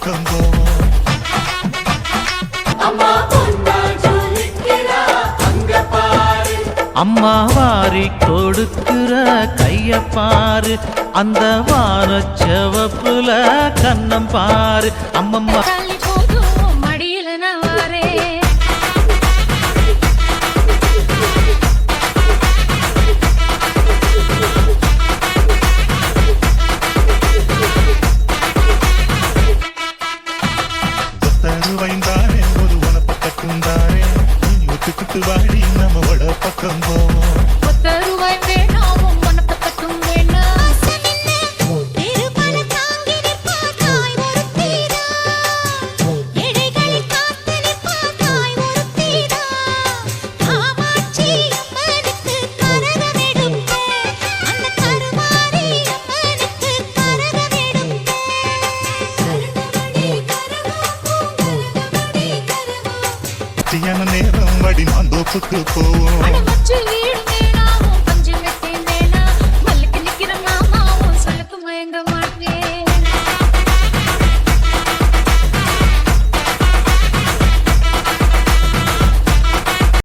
பக்கம் போவோம். அம்மா வாரி கொடுக்கிற கைய பாரு, அந்த வானச்சவப்புல கண்ணம் பாரு. அம்மம்மா மடியில நான் வாரே தருவைந்தாரே ஒரு உனப்பக்கம் தாரே, ஒத்துக்கிட்டு வாடி நம்மோட பக்கம் போவோம். ஒத்தருவாய் வேணாவும் மனப்பத்தக்கும் வேணா மத்தியான நேரம் வடி மாந்தோப்புக்கு போவோம். மல்லுக்கு நிக்கிற மாமாவும் சொல்லுக்கு மயங்கமா